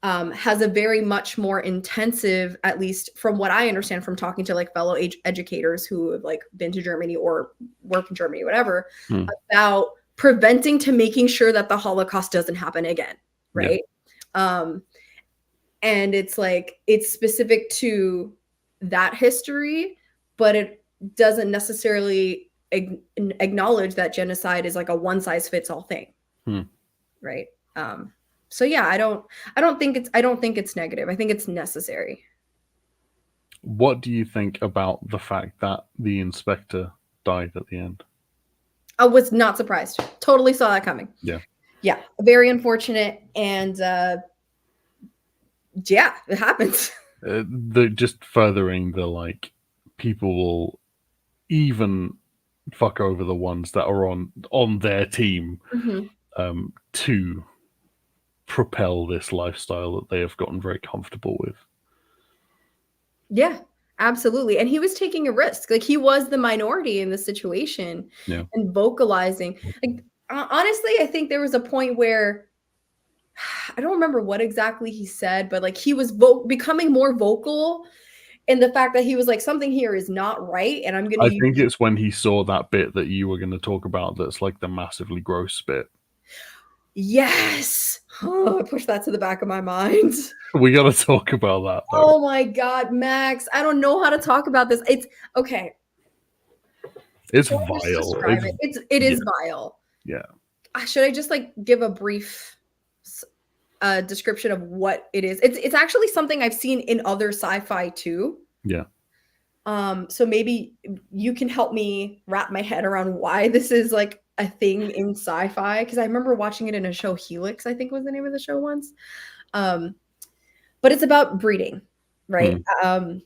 has a very much more intensive, at least from what I understand from talking to like fellow educators who have like been to Germany or work in Germany, whatever, about preventing to making sure that the Holocaust doesn't happen again, right? Yeah. And it's like, it's specific to that history, but it doesn't necessarily acknowledge that genocide is like a one size fits all thing, right? So yeah, I don't think it's negative. I think it's necessary. What do you think about the fact that the inspector died at the end? I was not surprised. Totally saw that coming. Yeah. Yeah. Very unfortunate. And yeah, it happens. Just furthering the like, people will even fuck over the ones that are on their team to propel this lifestyle that they have gotten very comfortable with. Yeah, absolutely. And he was taking a risk. Like he was the minority in the situation and vocalizing. Like honestly, I think there was a point where I don't remember what exactly he said, but like he was becoming more vocal And the fact that he was like, something here is not right, and I'm going to I use. think it's when he saw that bit that you were going to talk about that's like the massively gross bit. Yes. Oh, I pushed that to the back of my mind. We got to talk about that, though. Oh my God, Max. I don't know how to talk about this. It's okay. It's I'll just vile. describe it is vile. Yeah. Should I just like give a brief description of what it is? It's actually something I've seen in other sci-fi too. Yeah. So maybe you can help me wrap my head around why this is like a thing in sci-fi, because I remember watching it in a show, Helix, I think was the name of the show once. But it's about breeding, right? And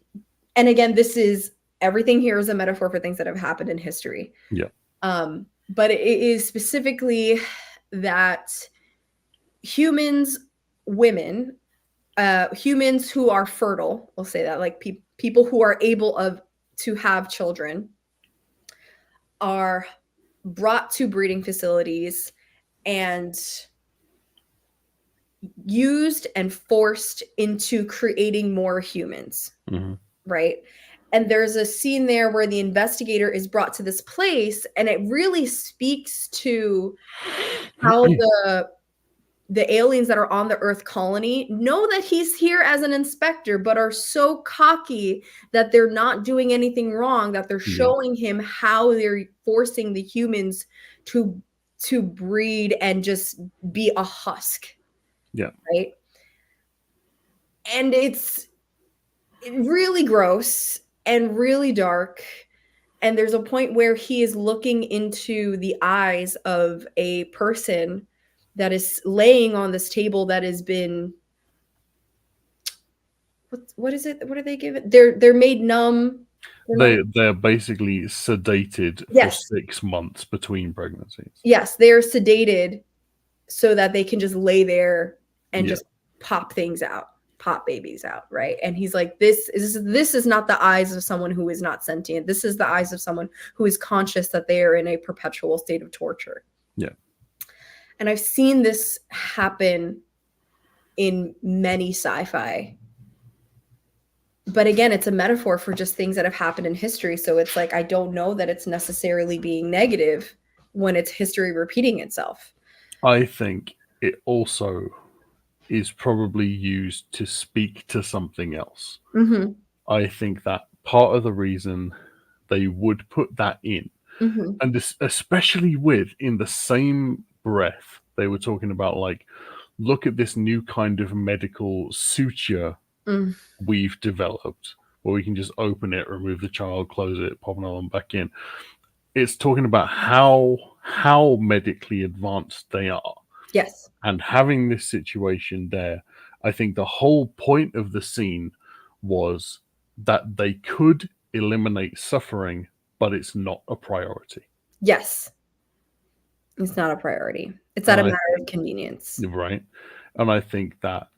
again, this is everything here is a metaphor for things that have happened in history. Yeah. But it is specifically that humans, women, humans who are fertile, we'll say that, like people who are able to have children are brought to breeding facilities and used and forced into creating more humans, right? And there's a scene there where the investigator is brought to this place, and it really speaks to how the aliens that are on the Earth colony know that he's here as an inspector, but are so cocky that they're not doing anything wrong, that they're showing him how they're forcing the humans to breed and just be a husk. Yeah. Right. And it's really gross and really dark. And there's a point where he is looking into the eyes of a person that is laying on this table that has been, what is it? What do they give it? They're made numb. They're basically sedated for 6 months between pregnancies. Yes, they're sedated so that they can just lay there and just pop things out, pop babies out, right? And he's like, this is not the eyes of someone who is not sentient. This is the eyes of someone who is conscious that they are in a perpetual state of torture. Yeah. And I've seen this happen in many sci-fi. But again, it's a metaphor for just things that have happened in history. So it's like, I don't know that it's necessarily being negative when it's history repeating itself. I think it also is probably used to speak to something else. I think that part of the reason they would put that in, and this, especially with in the same breath, they were talking about like, look at this new kind of medical suture we've developed where we can just open it, remove the child, close it, pop another one back in. It's talking about how medically advanced they are. Yes. And having this situation there, I think the whole point of the scene was that they could eliminate suffering, but it's not a priority. Yes. It's not a priority. It's not a matter of convenience. Right. And I think that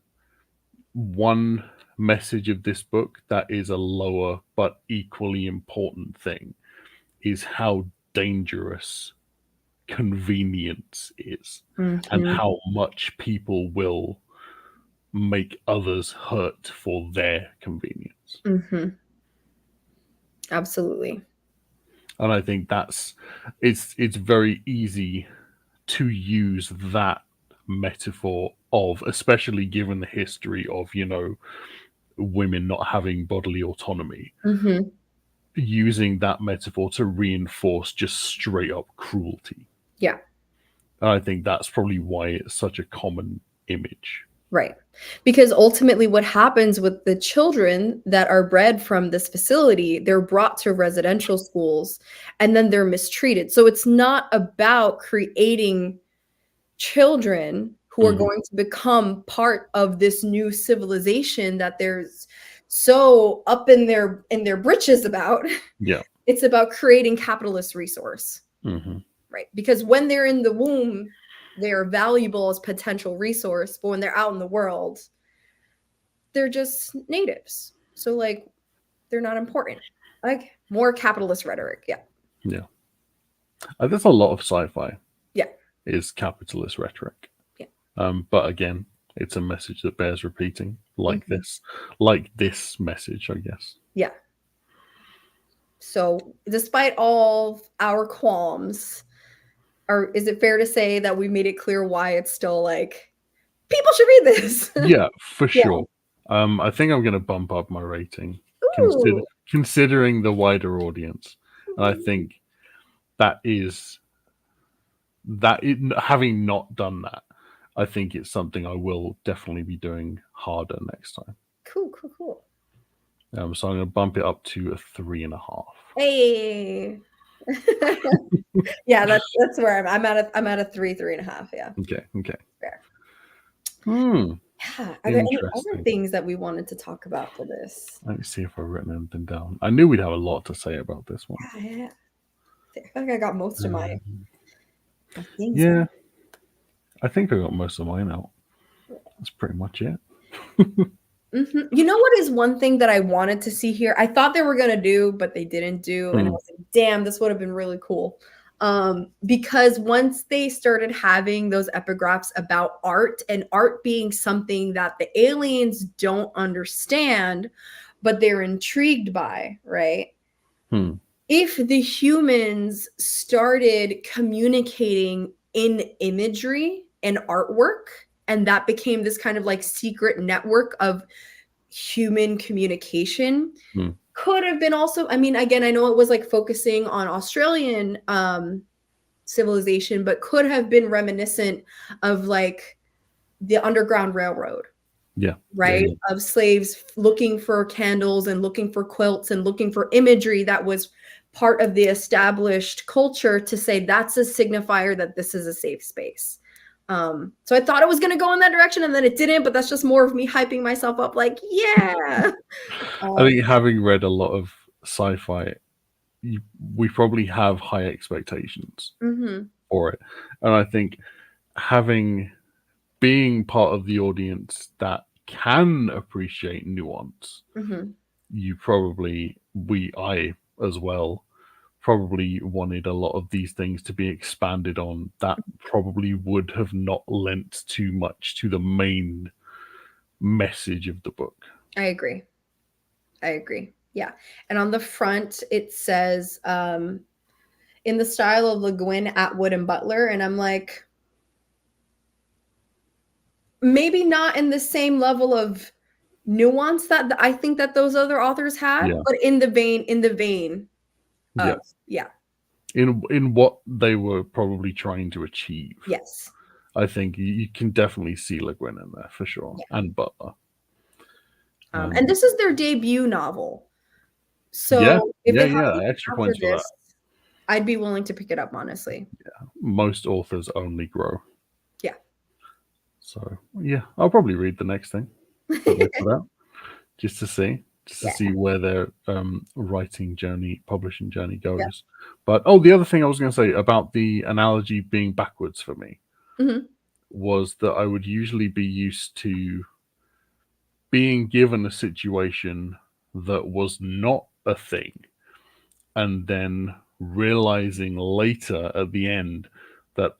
one message of this book that is a lower but equally important thing is how dangerous convenience is, and how much people will make others hurt for their convenience. Absolutely. And I think it's very easy to use that metaphor of, especially given the history of, women not having bodily autonomy, using that metaphor to reinforce just straight up cruelty. Yeah. And I think that's probably why it's such a common image. Right. Because ultimately what happens with the children that are bred from this facility, they're brought to residential schools and then they're mistreated. So it's not about creating children who are going to become part of this new civilization that there's so up in their britches about. Yeah. It's about creating capitalist resource. Right. Because when they're in the womb, they're valuable as potential resource, but when they're out in the world, they're just natives. So like, they're not important. Like more capitalist rhetoric. Yeah. Yeah. There's a lot of sci-fi. Yeah. Is capitalist rhetoric. Yeah. But again, it's a message that bears repeating, like this message, I guess. Yeah. So despite all our qualms, is it fair to say that we made it clear why it's still like people should read this? Yeah, for Yeah. sure. I think I'm going to bump up my rating, Ooh. considering the wider audience. And I think having not done that, I think it's something I will definitely be doing harder next time. Cool. So I'm going to bump it up to a 3.5. Hey. Yeah, that's where I'm at a 3.5. Yeah. Okay. Fair. Hmm. Yeah. Are there any other Interesting. things that we wanted to talk about for this? Let me see if I've written anything down. I knew we'd have a lot to say about this one. Yeah. I feel like I got most of my things. Yeah. I think I got most of mine out. That's pretty much it. You know what is one thing that I wanted to see here? I thought they were gonna do, but they didn't do, and I was like, "Damn, this would have been really cool." Because once they started having those epigraphs about art and art being something that the aliens don't understand, but they're intrigued by, right? If the humans started communicating in imagery and artwork, and that became this kind of like secret network of human communication, could have been also, I mean, again, I know it was like focusing on Australian civilization, but could have been reminiscent of like the Underground Railroad. Yeah. Right. Yeah. Of slaves looking for candles and looking for quilts and looking for imagery that was part of the established culture to say that's a signifier that this is a safe space. So I thought it was going to go in that direction and then it didn't, but that's just more of me hyping myself up like, yeah. I think having read a lot of sci-fi, we probably have high expectations for it. And I think being part of the audience that can appreciate nuance, I as well, probably wanted a lot of these things to be expanded on that probably would have not lent too much to the main message of the book. I agree. Yeah. And on the front, it says, in the style of Le Guin, Atwood, and Butler. And I'm like, maybe not in the same level of nuance that I think that those other authors had, but in the vein of, in what they were probably trying to achieve. Yes. I think you can definitely see Le Guin in there for sure, and Butler. And this is their debut novel. So if they have extra points for that. I'd be willing to pick it up, honestly. Yeah, most authors only grow. Yeah. So yeah, I'll probably read the next thing just to see where their publishing journey goes. Yeah. But the other thing I was going to say about the analogy being backwards for me was that I would usually be used to being given a situation that was not a thing and then realizing later at the end that,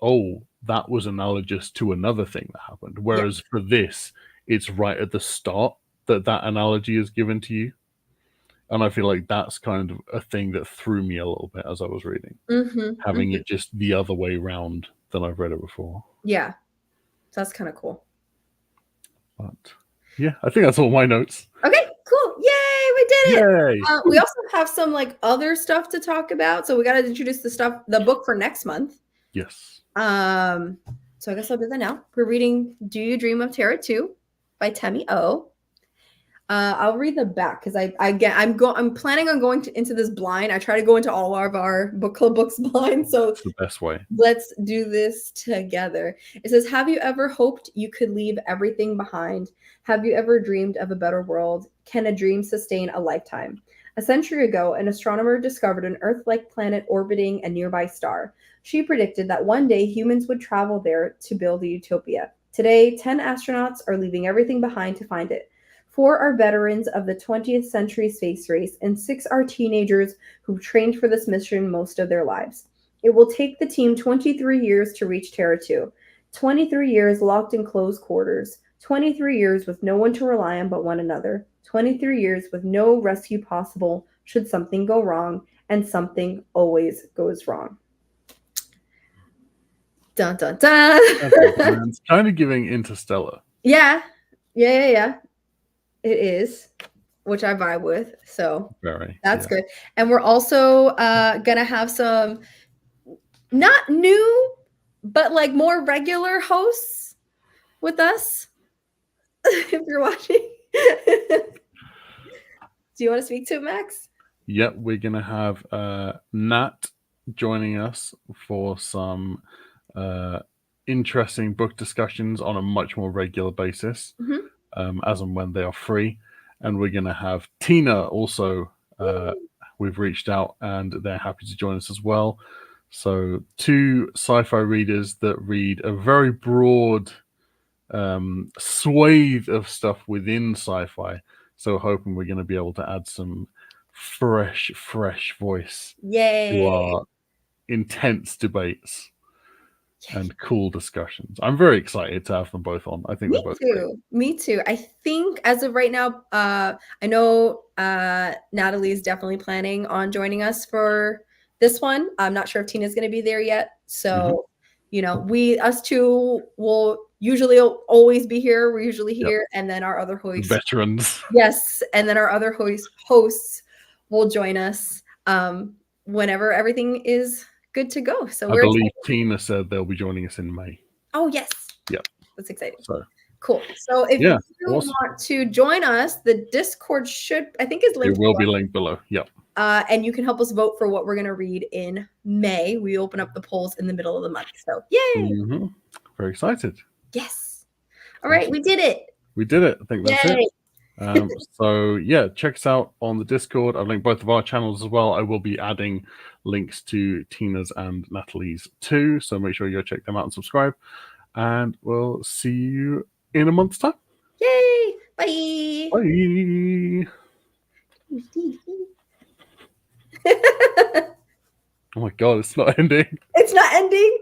that was analogous to another thing that happened. Whereas for this, it's right at the start that analogy is given to you. And I feel like that's kind of a thing that threw me a little bit as I was reading, having it just the other way around than I've read it before. Yeah. That's kind of cool. But yeah, I think that's all my notes. Okay, cool. Yay, we did it. We also have some like other stuff to talk about. So we got to introduce the book for next month. Yes. So I guess I'll do that now. We're reading Do You Dream of Terra 2 by Temi O. I'll read the back because I'm planning on going into this blind. I try to go into all of our book club books blind. So it's the best way. Let's do this together. It says, have you ever hoped you could leave everything behind? Have you ever dreamed of a better world? Can a dream sustain a lifetime? A century ago, an astronomer discovered an Earth-like planet orbiting a nearby star. She predicted that one day humans would travel there to build a utopia. Today, 10 astronauts are leaving everything behind to find it. 4 are veterans of the 20th century space race, and 6 are teenagers who've trained for this mission most of their lives. It will take the team 23 years to reach Terra 2. 23 years locked in closed quarters. 23 years with no one to rely on but one another. 23 years with no rescue possible should something go wrong, and something always goes wrong. Dun dun dun. It's kind of giving Interstellar. Yeah. It is, which I vibe with. So that's good. And we're also gonna have some not new, but like more regular hosts with us. If you're watching. Do you want to speak to it, Max? Yep, we're gonna have Nat joining us for some interesting book discussions on a much more regular basis, as and when they are free. And we're going to have Tina also. We've reached out and they're happy to join us as well. So 2 sci-fi readers that read a very broad swathe of stuff within sci-fi. So hoping we're going to be able to add some fresh voice to our intense debates. And cool discussions. I'm very excited to have them both on. I think they're both great. Me too. I think as of right now, I know Natalie is definitely planning on joining us for this one. I'm not sure if Tina's going to be there yet. So, you know, us two will usually always be here. We're usually here. And then our other hosts. Veterans. Yes. And then our other hosts will join us whenever everything is good to go. So I believe Tina said they'll be joining us in May. Oh, yes. Yep. That's exciting. So cool. So if you want to join us, the Discord is linked. It will be linked below. Yep. And you can help us vote for what we're going to read in May. We open up the polls in the middle of the month. So yay. Very excited. Yes. All right. We did it. I think that's it. So yeah, check us out on the Discord. I've linked both of our channels as well. I will be adding links to Tina's and Natalie's too, so make sure you go check them out and subscribe, and we'll see you in a month's time. Yay! Bye. Oh my god, it's not ending. It's not ending.